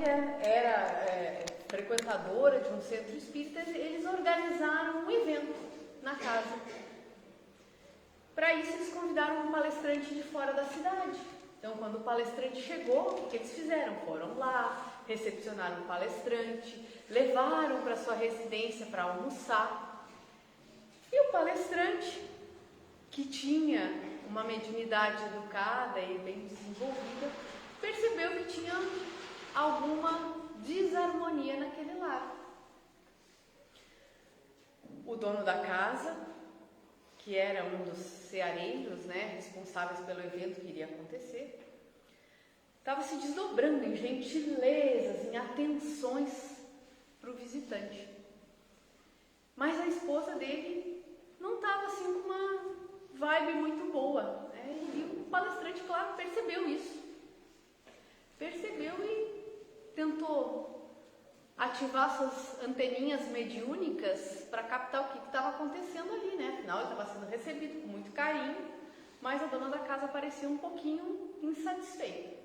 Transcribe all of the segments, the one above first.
família era frequentadora de um centro espírita, eles organizaram um evento na casa. Para isso, eles convidaram um palestrante de fora da cidade. Então, quando o palestrante chegou, o que eles fizeram? Foram lá, recepcionaram o palestrante, levaram para sua residência para almoçar. E o palestrante, que tinha uma mediunidade educada e bem desenvolvida, percebeu que tinha alguma desarmonia naquele lar. O dono da casa, que era um dos ceareiros, responsáveis pelo evento que iria acontecer, estava se desdobrando em gentilezas, em atenções para o visitante. Mas a esposa dele não estava assim com uma vibe muito boa. E o palestrante, claro, percebeu isso. Percebeu e tentou ativar suas anteninhas mediúnicas para captar o que estava acontecendo ali, Afinal, ele estava sendo recebido com muito carinho, mas a dona da casa parecia um pouquinho insatisfeita.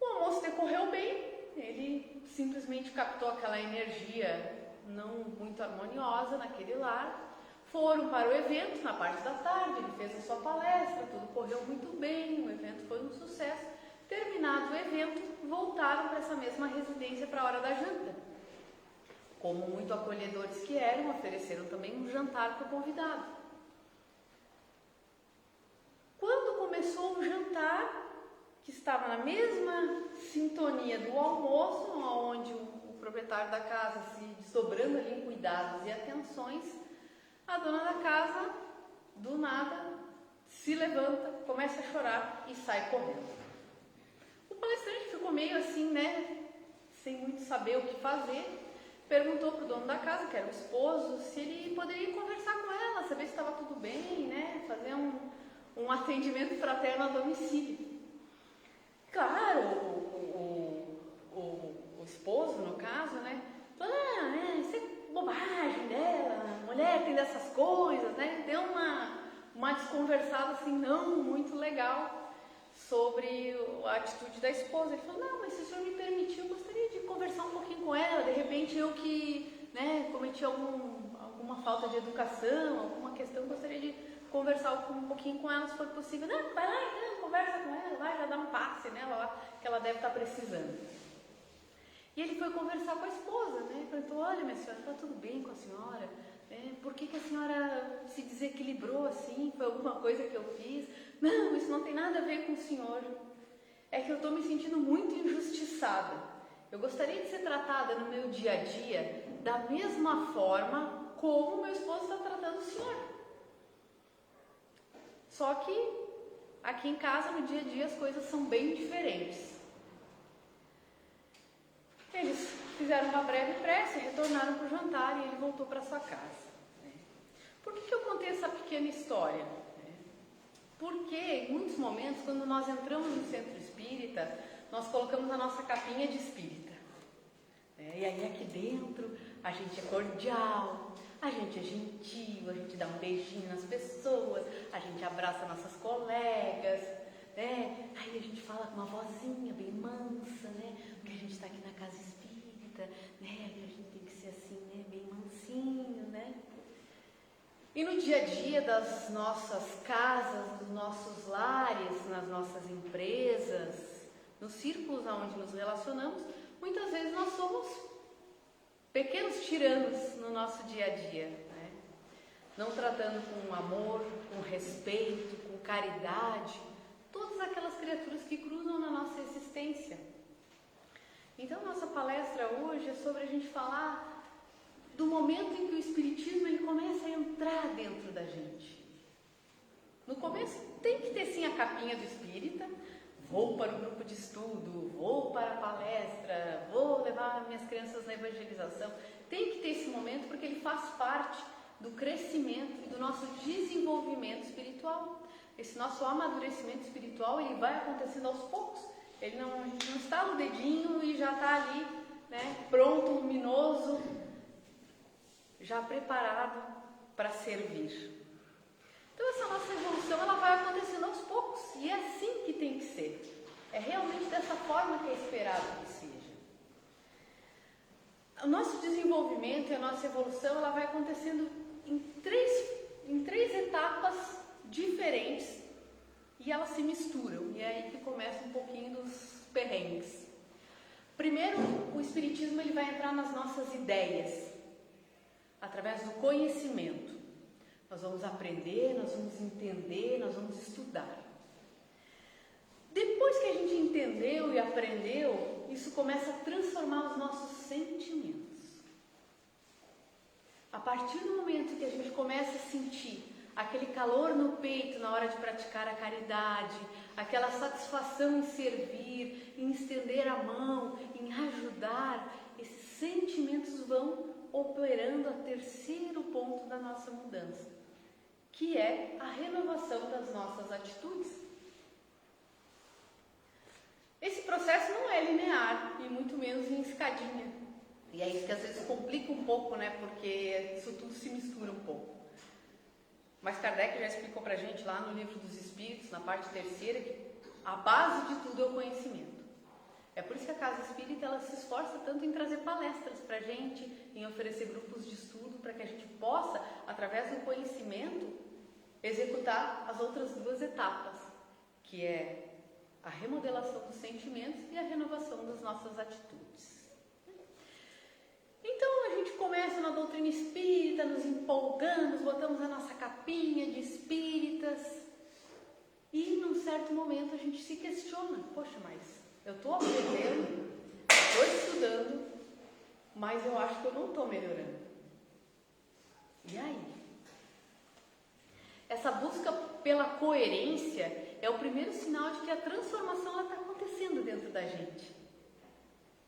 O almoço decorreu bem, ele simplesmente captou aquela energia não muito harmoniosa naquele lar. Foram para o evento na parte da tarde, ele fez a sua palestra, tudo correu muito bem, o evento foi um sucesso. Terminado o evento, voltaram para essa mesma residência para a hora da janta. Como muito acolhedores que eram, ofereceram também um jantar para o convidado. Quando começou o jantar, que estava na mesma sintonia do almoço, onde o proprietário da casa se desdobrando ali em cuidados e atenções, a dona da casa, do nada, se levanta, começa a chorar e sai correndo. O palestrante ficou meio assim, sem muito saber o que fazer, perguntou para o dono da casa, que era o esposo, se ele poderia conversar com ela, saber se estava tudo bem, fazer um atendimento fraterno a domicílio. Claro, o esposo, no caso, falou, isso é bobagem dela, a mulher tem dessas coisas, deu uma desconversada assim, não muito legal, sobre a atitude da esposa. Ele falou, não, mas se o senhor me permitir, eu gostaria de conversar um pouquinho com ela, de repente eu que cometi alguma falta de educação, alguma questão, gostaria de conversar um pouquinho com ela, se for possível. Não, vai lá então, conversa com ela, vai, já dá um passe nela lá, que ela deve estar precisando. E ele foi conversar com a esposa, perguntou, olha minha senhora, está tudo bem com a senhora? Por que a senhora se desequilibrou assim? Foi alguma coisa que eu fiz? Não, isso não tem nada a ver com o senhor. É que eu estou me sentindo muito injustiçada. Eu gostaria de ser tratada no meu dia a dia da mesma forma como meu esposo está tratando o senhor. Só que aqui em casa, no dia a dia, as coisas são bem diferentes. Eles fizeram uma breve prece, retornaram para o jantar e ele voltou para sua casa. Por que eu contei essa pequena história? Porque em muitos momentos, quando nós entramos no centro espírita, nós colocamos a nossa capinha de espírita. E aí aqui dentro a gente é cordial, a gente é gentil, a gente dá um beijinho nas pessoas, a gente abraça nossas colegas, aí a gente fala com uma vozinha bem mansa, porque a gente está aqui na casa espírita, a gente tem que ser assim, bem mansinho, E no dia a dia das nossas casas, dos nossos lares, nas nossas empresas, nos círculos onde nos relacionamos, muitas vezes nós somos pequenos tiranos no nosso dia a dia, Não tratando com amor, com respeito, com caridade, todas aquelas criaturas que cruzam na nossa existência. Então, nossa palestra hoje é sobre a gente falar do momento em que o Espiritismo ele começa a entrar dentro da gente. No começo tem que ter sim a capinha do espírita, vou para o grupo de estudo, vou para a palestra, vou levar minhas crianças na evangelização. Tem que ter esse momento porque ele faz parte do crescimento e do nosso desenvolvimento espiritual. Esse nosso amadurecimento espiritual ele vai acontecendo aos poucos. A gente não estala o dedinho e já está ali, pronto, luminoso, já preparado para servir. Então essa nossa evolução ela vai acontecendo aos poucos e é assim que tem que ser. É realmente dessa forma que é esperado que o nosso desenvolvimento e a nossa evolução, ela vai acontecendo em três etapas diferentes e elas se misturam. E é aí que começa um pouquinho dos perrengues. Primeiro, o Espiritismo ele vai entrar nas nossas ideias, através do conhecimento. Nós vamos aprender, nós vamos entender, nós vamos estudar. Depois que a gente entendeu e aprendeu, isso começa a transformar os nossos sentimentos. A partir do momento que a gente começa a sentir aquele calor no peito na hora de praticar a caridade, aquela satisfação em servir, em estender a mão, em ajudar, esses sentimentos vão operando a terceiro ponto da nossa mudança, que é a renovação das nossas atitudes. Esse processo não é linear e muito menos em escadinha. E é isso que às vezes complica um pouco, né? Porque isso tudo se mistura um pouco. Mas Kardec já explicou pra gente lá no Livro dos Espíritos, na parte terceira, que a base de tudo é o conhecimento. É por isso que a Casa Espírita ela se esforça tanto em trazer palestras pra gente, em oferecer grupos de estudo, para que a gente possa, através do conhecimento, executar as outras duas etapas, que é a remodelação dos sentimentos e a renovação das nossas atitudes. Então a gente começa na doutrina espírita, nos empolgamos, botamos a nossa capinha de espíritas e num certo momento a gente se questiona, poxa, mas eu estou aprendendo, estou estudando, mas eu acho que eu não estou melhorando. E aí? Essa busca pela coerência é o primeiro sinal de que a transformação está acontecendo dentro da gente.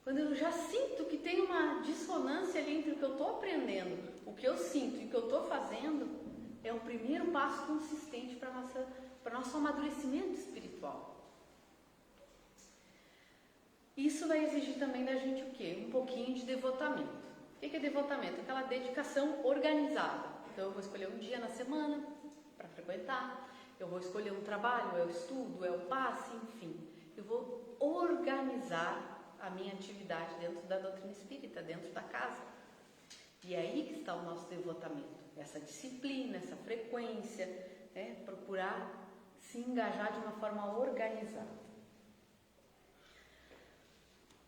Quando eu já sinto que tem uma dissonância ali entre o que eu estou aprendendo, o que eu sinto e o que eu estou fazendo, é o primeiro passo consistente para o nosso amadurecimento espiritual. Isso vai exigir também da gente o quê? Um pouquinho de devotamento. O que é devotamento? Aquela dedicação organizada. Então eu vou escolher um dia na semana para frequentar, eu vou escolher um trabalho, é o estudo, é o passe, enfim. Eu vou organizar a minha atividade dentro da doutrina espírita, dentro da casa. E é aí que está o nosso devotamento. Essa disciplina, essa frequência, procurar se engajar de uma forma organizada.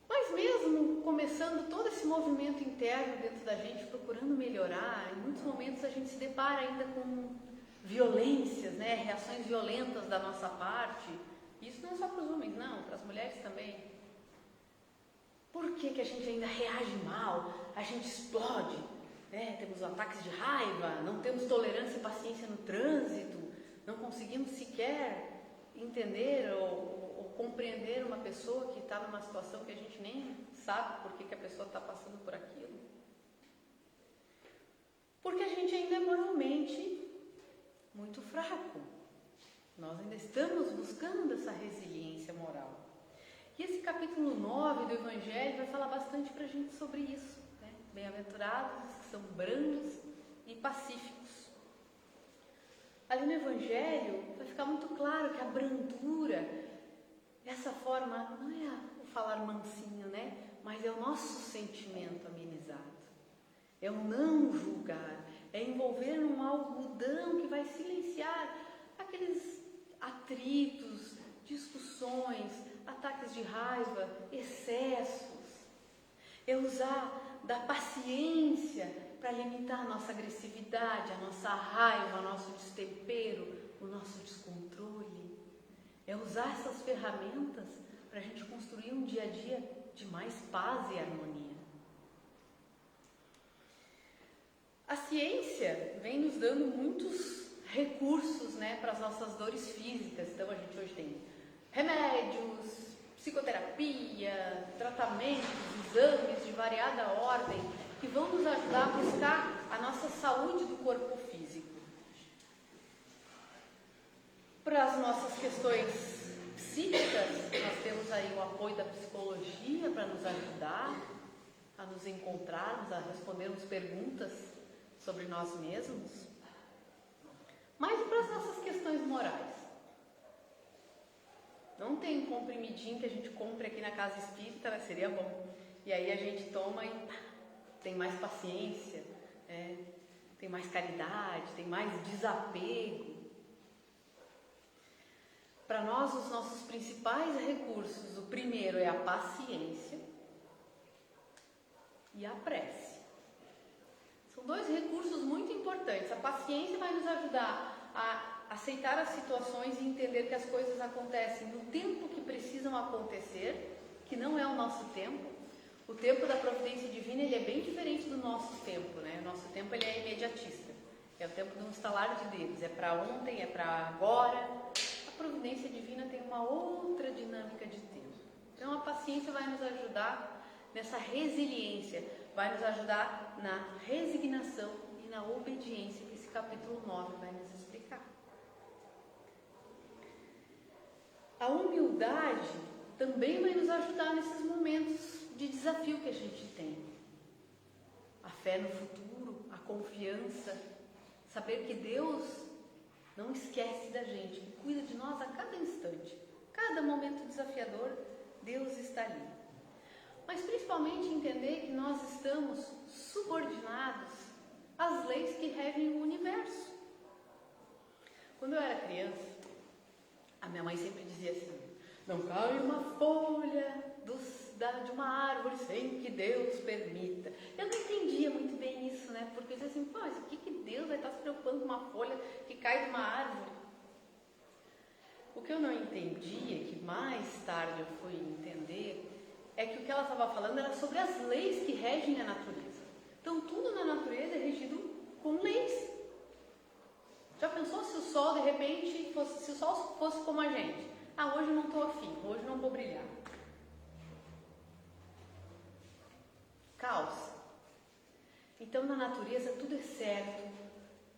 Mas mesmo começando todo esse movimento interno dentro da gente, procurando melhorar, em muitos momentos a gente se depara ainda com violências, reações violentas da nossa parte. Isso não é só para os homens, não, para as mulheres também. Por que a gente ainda reage mal? A gente explode, temos ataques de raiva, não temos tolerância e paciência no trânsito, não conseguimos sequer entender ou compreender uma pessoa que está numa situação que a gente nem sabe por que a pessoa está passando por aquilo. Porque a gente ainda é moralmente muito fraco. Nós ainda estamos buscando essa resiliência moral. E esse capítulo 9 do Evangelho vai falar bastante para a gente sobre isso. Bem-aventurados os que são brandos e pacíficos. Ali no Evangelho vai ficar muito claro que a brandura, essa forma, não é o falar mansinho, mas é o nosso sentimento amenizado. É o não julgar, é envolver num algodão que vai silenciar aqueles atritos, discussões, ataques de raiva, excessos. É usar da paciência para limitar a nossa agressividade, a nossa raiva, o nosso destempero, o nosso descontrole. É usar essas ferramentas para a gente construir um dia a dia de mais paz e harmonia. A ciência vem nos dando muitos recursos, para as nossas dores físicas. Então a gente hoje tem remédios, psicoterapia, tratamentos, exames de variada ordem que vão nos ajudar a buscar a nossa saúde do corpo físico. Para as nossas questões psíquicas, nós temos aí o apoio da psicologia para nos ajudar a nos encontrarmos, a respondermos perguntas sobre nós mesmos. Mas para as nossas questões morais? Não tem um comprimidinho que a gente compre aqui na casa espírita, seria bom. E aí a gente toma e tem mais paciência, tem mais caridade, tem mais desapego. Para nós, os nossos principais recursos, o primeiro é a paciência e a prece. São dois recursos muito importantes. A paciência vai nos ajudar a aceitar as situações e entender que as coisas acontecem no tempo que precisam acontecer, que não é o nosso tempo. O tempo da providência divina, ele é bem diferente do nosso tempo, né? O nosso tempo, ele é imediatista. É o tempo de um estalar de dedos. É para ontem, é para agora. A providência divina tem uma outra dinâmica de tempo. Então, a paciência vai nos ajudar nessa resiliência, vai nos ajudar na resignação e na obediência, que esse capítulo 9 vai nos explicar. A humildade também vai nos ajudar nesses momentos de desafio que a gente tem. A fé no futuro, a confiança, saber que Deus não esquece da gente, que cuida de nós a cada instante. Cada momento desafiador, Deus está ali. Mas principalmente entender que nós estamos subordinados às leis que regem o universo. Quando eu era criança, a minha mãe sempre dizia assim: não cai uma folha de uma árvore sem que Deus permita. Eu não entendia muito bem isso, né? Porque eu dizia assim, mas o que Deus vai estar se preocupando com uma folha que cai de uma árvore? O que eu não entendia, que mais tarde eu fui entender, é que o que ela estava falando era sobre as leis que regem a natureza. Então tudo na natureza é regido com leis. Já pensou se o sol de repente se o sol fosse como a gente? Ah, hoje eu não estou afim, hoje eu não vou brilhar. Caos. Então na natureza tudo é certo,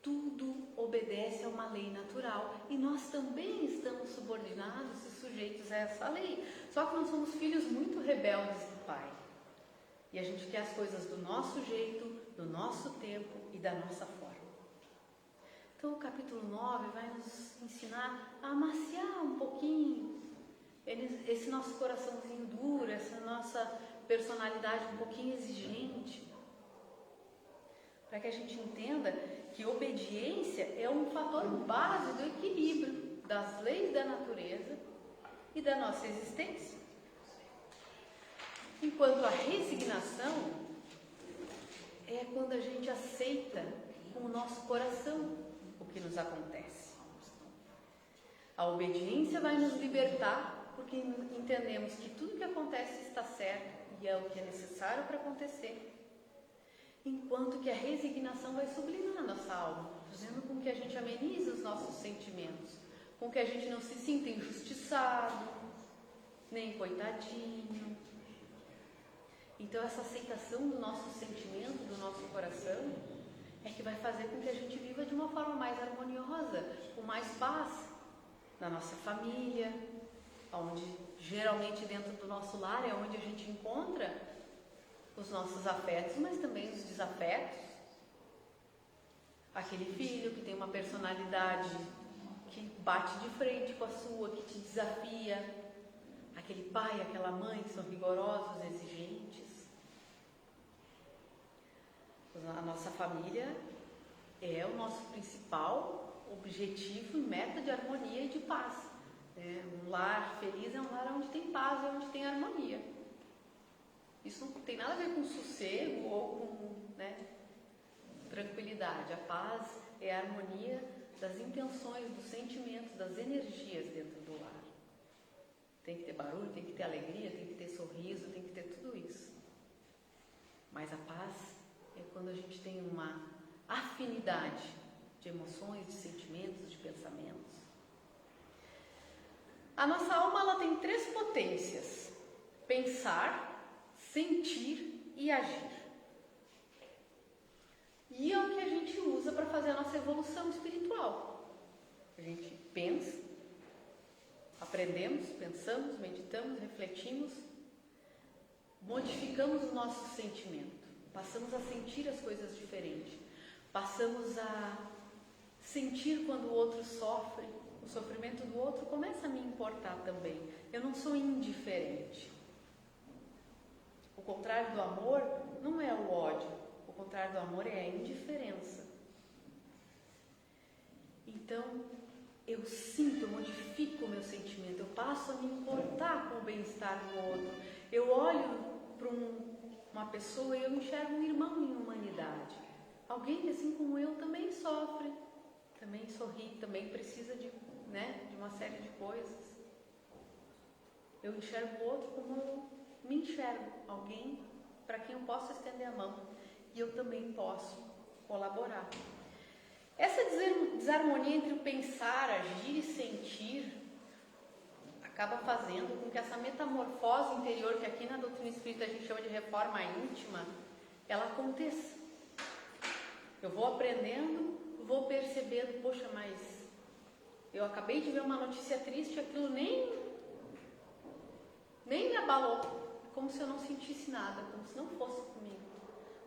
tudo obedece a uma lei natural e nós também estamos subordinados e sujeitos a essa lei. Só que nós somos filhos muito rebeldes do Pai e a gente quer as coisas do nosso jeito, do nosso tempo e da nossa forma. Então o capítulo 9 vai nos ensinar a amaciar um pouquinho esse nosso coraçãozinho duro, essa nossa personalidade um pouquinho exigente, para que a gente entenda que obediência é um fator base do equilíbrio das leis da natureza e da nossa existência. Enquanto a resignação é quando a gente aceita com o nosso coração o que nos acontece. A obediência vai nos libertar porque entendemos que tudo que acontece está certo e é o que é necessário para acontecer. Enquanto que a resignação vai sublimar a nossa alma, fazendo com que a gente amenize os nossos sentimentos, com que a gente não se sinta injustiçado, nem coitadinho. Então essa aceitação do nosso sentimento, do nosso coração, é que vai fazer com que a gente viva de uma forma mais harmoniosa, com mais paz na nossa família, onde geralmente dentro do nosso lar é onde a gente encontra os nossos afetos, mas também os desafetos. Aquele filho que tem uma personalidade que bate de frente com a sua, que te desafia. Aquele pai, aquela mãe que são rigorosos, exigentes. A nossa família é o nosso principal objetivo e meta de harmonia e de paz. Um lar feliz é um lar onde tem paz e onde tem harmonia. Isso não tem nada a ver com sossego ou com tranquilidade. A paz é a harmonia das intenções, dos sentimentos, das energias dentro do lar. Tem que ter barulho, tem que ter alegria, tem que ter sorriso, tem que ter tudo isso. Mas a paz é quando a gente tem uma afinidade de emoções, de sentimentos, de pensamentos. A nossa alma ela tem 3 potências: pensar, sentir e agir. E é o que a gente usa para fazer a nossa evolução espiritual. A gente pensa, aprendemos, pensamos, meditamos, refletimos, modificamos o nosso sentimento, passamos a sentir as coisas diferentes, passamos a sentir quando o outro sofre, o sofrimento do outro começa a me importar também. Eu não sou indiferente. O contrário do amor não é o ódio. O contrário do amor é a indiferença. Então, eu sinto, eu modifico o meu sentimento, eu passo a me importar com o bem-estar do outro. Eu olho para uma pessoa e eu enxergo um irmão em humanidade. Alguém que, assim como eu, também sofre, também sorri, também precisa de uma série de coisas. Eu enxergo o outro como eu me enxergo, alguém para quem eu posso estender a mão e eu também posso colaborar. Essa desarmonia entre o pensar, agir e sentir acaba fazendo com que essa metamorfose interior, que aqui na doutrina espírita a gente chama de reforma íntima, ela aconteça. Eu vou aprendendo, vou percebendo, poxa, mas eu acabei de ver uma notícia triste, aquilo nem me abalou, como se eu não sentisse nada, como se não fosse comigo.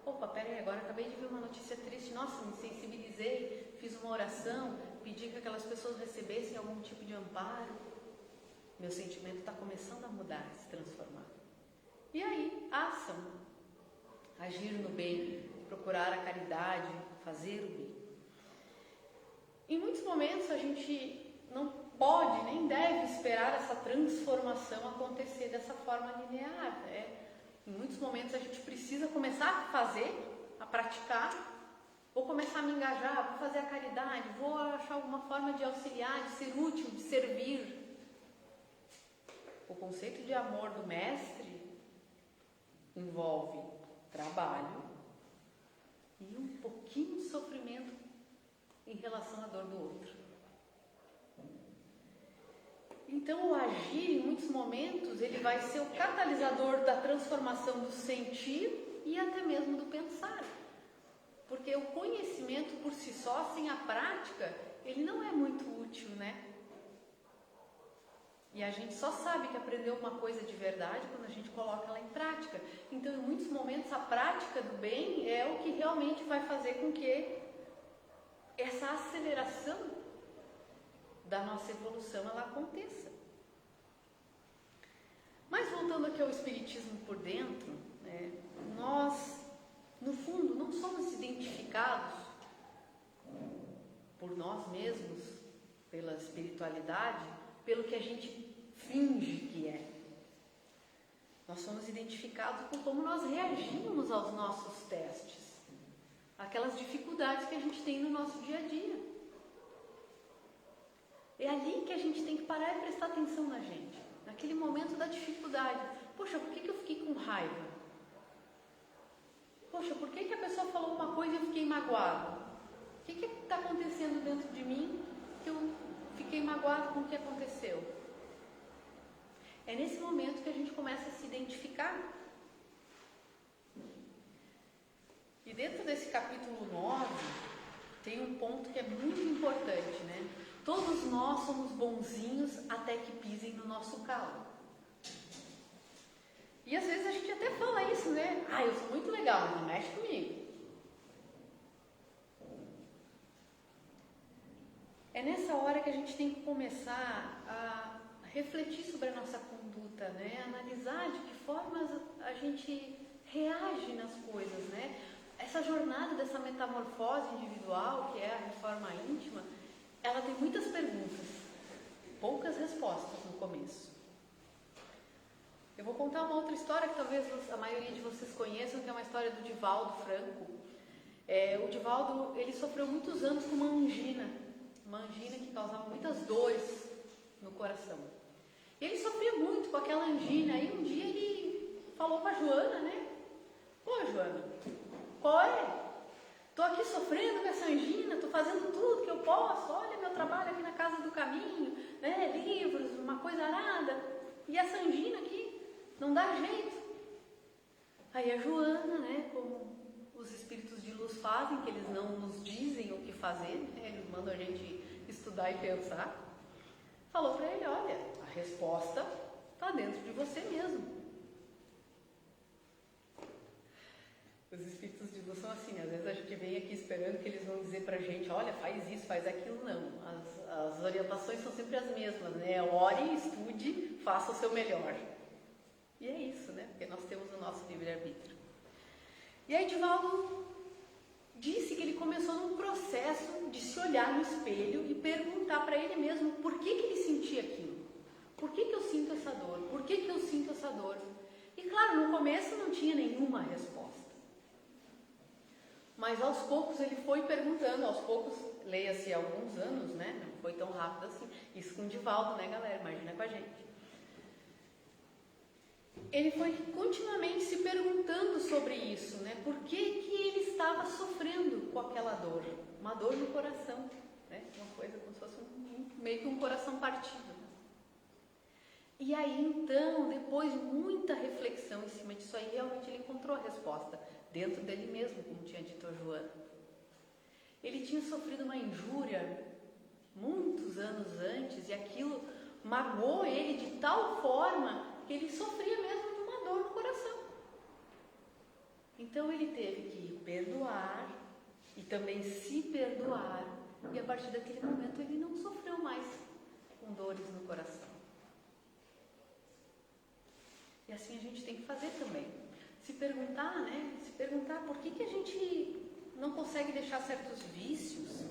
Opa, peraí, agora acabei de ver uma notícia triste, nossa, me sensibilizei, fiz uma oração, pedi que aquelas pessoas recebessem algum tipo de amparo. Meu sentimento está começando a mudar, a se transformar. E aí, a ação. Agir no bem, procurar a caridade, fazer o bem. Em muitos momentos a gente não pode nem deve esperar essa transformação acontecer dessa forma linear, né? Em muitos momentos a gente precisa começar a fazer, a praticar, vou começar a me engajar, vou fazer a caridade, vou achar alguma forma de auxiliar, de ser útil, de servir. O conceito de amor do mestre envolve trabalho e um pouquinho de sofrimento em relação à dor do outro. Então, o agir, em muitos momentos, ele vai ser o catalisador da transformação do sentir e até mesmo do pensar. Porque o conhecimento por si só, sem a prática, ele não é muito útil, né? E a gente só sabe que aprendeu uma coisa de verdade quando a gente coloca ela em prática. Então, em muitos momentos, a prática do bem é o que realmente vai fazer com que essa aceleração da nossa evolução ela aconteça. Mas voltando aqui ao Espiritismo por dentro, nós, no fundo, não somos identificados por nós mesmos, pela espiritualidade, pelo que a gente finge que é. Nós somos identificados por como nós reagimos aos nossos testes, aquelas dificuldades que a gente tem no nosso dia a dia. É ali que a gente tem que parar e prestar atenção na gente, naquele momento da dificuldade. Poxa, por que eu fiquei com raiva? Poxa, por que a pessoa falou uma coisa e eu fiquei magoado? O que está acontecendo dentro de mim que eu fiquei magoado com o que aconteceu? É nesse momento que a gente começa a se identificar. E dentro desse capítulo 9, tem um ponto que é muito importante, né? Todos nós somos bonzinhos até que pisem no nosso calo. E às vezes a gente até fala isso, né? Ah, eu sou muito legal, mas não mexe comigo. É nessa hora que a gente tem que começar a refletir sobre a nossa conduta, né? Analisar de que formas a gente reage nas coisas, né? Essa jornada dessa metamorfose individual, que é a reforma íntima, ela tem muitas perguntas, poucas respostas no começo. Eu vou contar uma outra história que talvez a maioria de vocês conheçam, que é uma história do Divaldo Franco. O Divaldo, ele sofreu muitos anos com uma angina que causava muitas dores no coração. E ele sofria muito com aquela angina, e um dia ele falou com a Joana, né? Pô, Joana, qual é? Estou aqui sofrendo com essa angina, estou fazendo tudo que eu posso, olha meu trabalho aqui na Casa do Caminho, né? Livros, uma coisa arada, e essa angina aqui não dá jeito. Aí a Joana, né, como os espíritos de luz fazem, que eles não nos dizem o que fazer, né? Eles mandam a gente estudar e pensar, falou para ele, olha, a resposta está dentro de você mesmo. Os espíritos de luz são assim, às vezes a gente vem aqui esperando que eles vão dizer pra gente, olha, faz isso, faz aquilo, não. As orientações são sempre as mesmas, né? Ore, estude, faça o seu melhor. E é isso, né? Porque nós temos o nosso livre-arbítrio. E aí Divaldo disse que ele começou num processo de se olhar no espelho e perguntar para ele mesmo por que ele sentia aquilo. Por que eu sinto essa dor? Por que eu sinto essa dor? E claro, no começo não tinha nenhuma resposta. Mas aos poucos ele foi perguntando, aos poucos, leia-se alguns anos, né? Não foi tão rápido assim. Isso com o Divaldo, né, galera? Imagina com a gente. Ele foi continuamente se perguntando sobre isso, né? Por que ele estava sofrendo com aquela dor? Uma dor no coração, né? Uma coisa como se fosse meio que um coração partido. E aí então, depois de muita reflexão em cima disso aí, realmente ele encontrou a resposta dentro dele mesmo, como tinha dito a Joana. Ele tinha sofrido uma injúria muitos anos antes e aquilo magoou ele de tal forma que ele sofria mesmo de uma dor no coração. Então ele teve que perdoar e também se perdoar, e a partir daquele momento ele não sofreu mais com dores no coração. E assim a gente tem que fazer também. Se perguntar, né? Se perguntar por que a gente não consegue deixar certos vícios,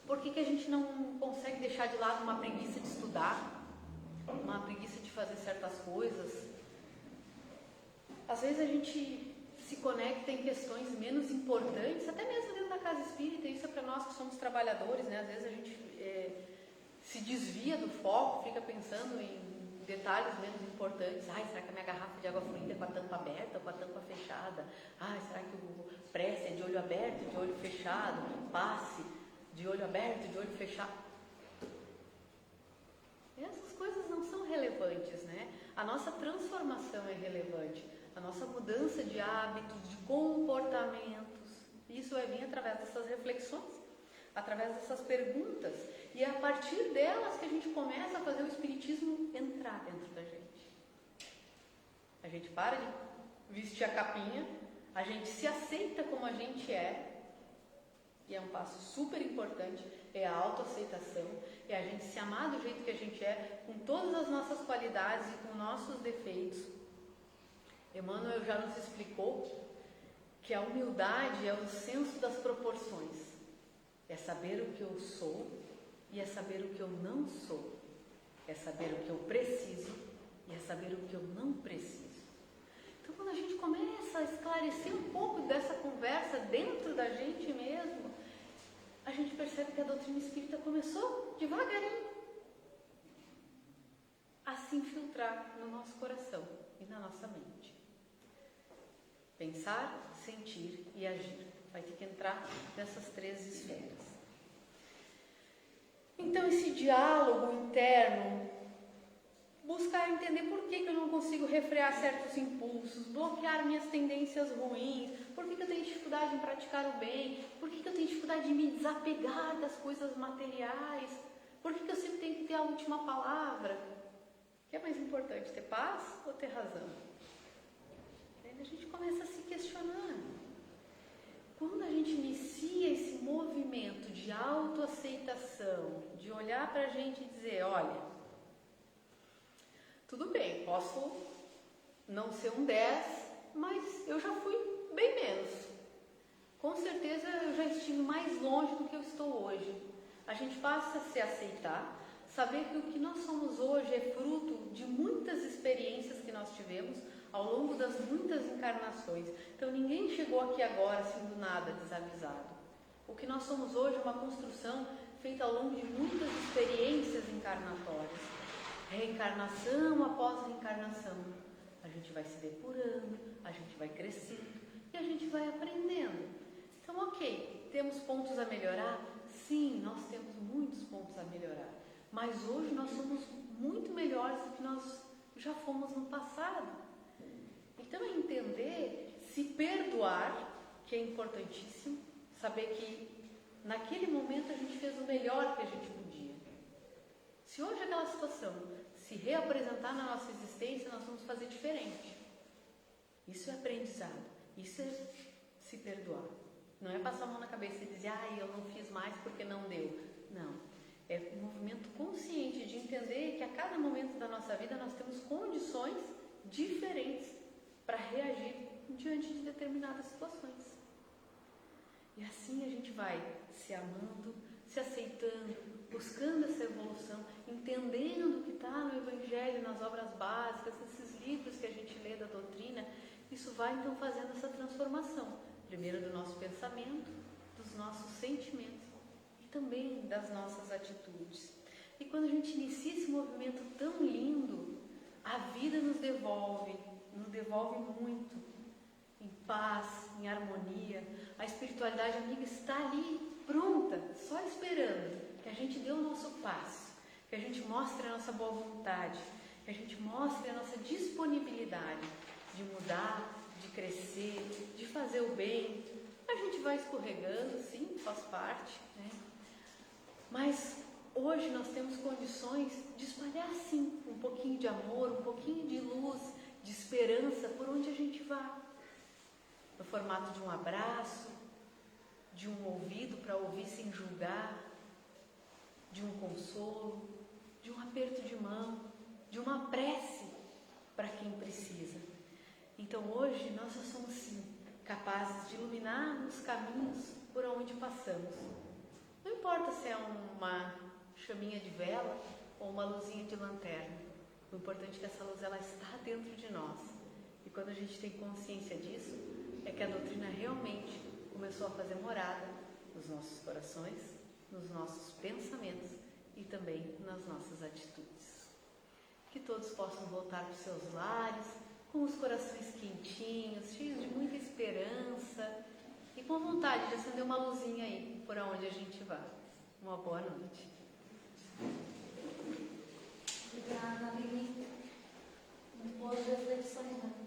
por que a gente não consegue deixar de lado uma preguiça de estudar, uma preguiça de fazer certas coisas. Às vezes a gente se conecta em questões menos importantes, até mesmo dentro da casa espírita. Isso é para nós que somos trabalhadores, né? Às vezes a gente se desvia do foco, fica pensando em detalhes menos importantes. Ai, será que a minha garrafa de água fluida é com a tampa aberta ou com a tampa fechada? Ai, será que o prece é de olho aberto, de olho fechado? Passe de olho aberto, de olho fechado? Essas coisas não são relevantes, né? A nossa transformação é relevante, a nossa mudança de hábitos, de comportamentos. Isso vai vir através dessas reflexões, através dessas perguntas. E é a partir delas que a gente começa a fazer o espiritismo entrar dentro da gente. A gente para de vestir a capinha, a gente se aceita como a gente é, e é um passo super importante, é a autoaceitação, é a gente se amar do jeito que a gente é, com todas as nossas qualidades e com nossos defeitos. Emmanuel já nos explicou que a humildade é o senso das proporções. É saber o que eu sou e é saber o que eu não sou. É saber o que eu preciso e é saber o que eu não preciso. Então, quando a gente começa a esclarecer um pouco dessa conversa dentro da gente mesmo, a gente percebe que a doutrina espírita começou devagarinho a se infiltrar no nosso coração e na nossa mente. Pensar, sentir e agir. Vai ter que entrar nessas 3 esferas. Então, esse diálogo interno, buscar entender por que eu não consigo refrear certos impulsos, bloquear minhas tendências ruins, por que eu tenho dificuldade em praticar o bem, por que eu tenho dificuldade de me desapegar das coisas materiais, por que eu sempre tenho que ter a última palavra. O que é mais importante, ter paz ou ter razão? Aí a gente começa a se questionar. Quando a gente inicia esse movimento de autoaceitação, de olhar para a gente e dizer, olha, tudo bem, posso não ser um 10, mas eu já fui bem menos. Com certeza eu já estive mais longe do que eu estou hoje. A gente passa a se aceitar, saber que o que nós somos hoje é fruto de muitas experiências que nós tivemos ao longo das muitas encarnações. Então ninguém chegou aqui agora assim do nada, desavisado. O que nós somos hoje é uma construção feita ao longo de muitas experiências encarnatórias. Reencarnação após reencarnação. A gente vai se depurando, a gente vai crescendo e a gente vai aprendendo. Então, ok, temos pontos a melhorar? Sim, nós temos muitos pontos a melhorar. Mas hoje nós somos muito melhores do que nós já fomos no passado. Então, é entender, se perdoar, que é importantíssimo, saber que naquele momento a gente fez o melhor que a gente podia. Se hoje aquela situação se reapresentar na nossa existência, nós vamos fazer diferente. Isso é aprendizado, isso é se perdoar. Não é passar a mão na cabeça e dizer, eu não fiz mais porque não deu. Não, é um movimento consciente de entender que a cada momento da nossa vida nós temos condições diferentes para reagir diante diante de determinadas situações. E assim a gente vai se amando, se aceitando, buscando essa evolução, entendendo o que está no Evangelho, nas obras básicas, nesses livros que a gente lê da doutrina. Isso vai então fazendo essa transformação, primeiro do nosso pensamento, dos nossos sentimentos e também das nossas atitudes. E quando a gente inicia esse movimento tão lindo, a vida nos devolve muito, em paz, em harmonia. A espiritualidade amiga está ali, pronta, só esperando que a gente dê o nosso passo, que a gente mostre a nossa boa vontade, que a gente mostre a nossa disponibilidade de mudar, de crescer, de fazer o bem. A gente vai escorregando, sim, faz parte, né? Mas hoje nós temos condições de espalhar, sim, um pouquinho de amor, um pouquinho de luz, de esperança por onde a gente vá. No formato de um abraço, de um ouvido para ouvir sem julgar, de um consolo, de um aperto de mão, de uma prece para quem precisa. Então hoje nós já somos, sim, capazes de iluminar os caminhos por onde passamos. Não importa se é uma chaminha de vela ou uma luzinha de lanterna. O importante é que essa luz ela está dentro de nós. E quando a gente tem consciência disso, é que a doutrina realmente começou a fazer morada nos nossos corações, nos nossos pensamentos e também nas nossas atitudes. Que todos possam voltar para os seus lares com os corações quentinhos, cheios de muita esperança e com vontade de acender uma luzinha aí por onde a gente vá. Uma boa noite. Obrigada, Aline. Boas reflexões, né?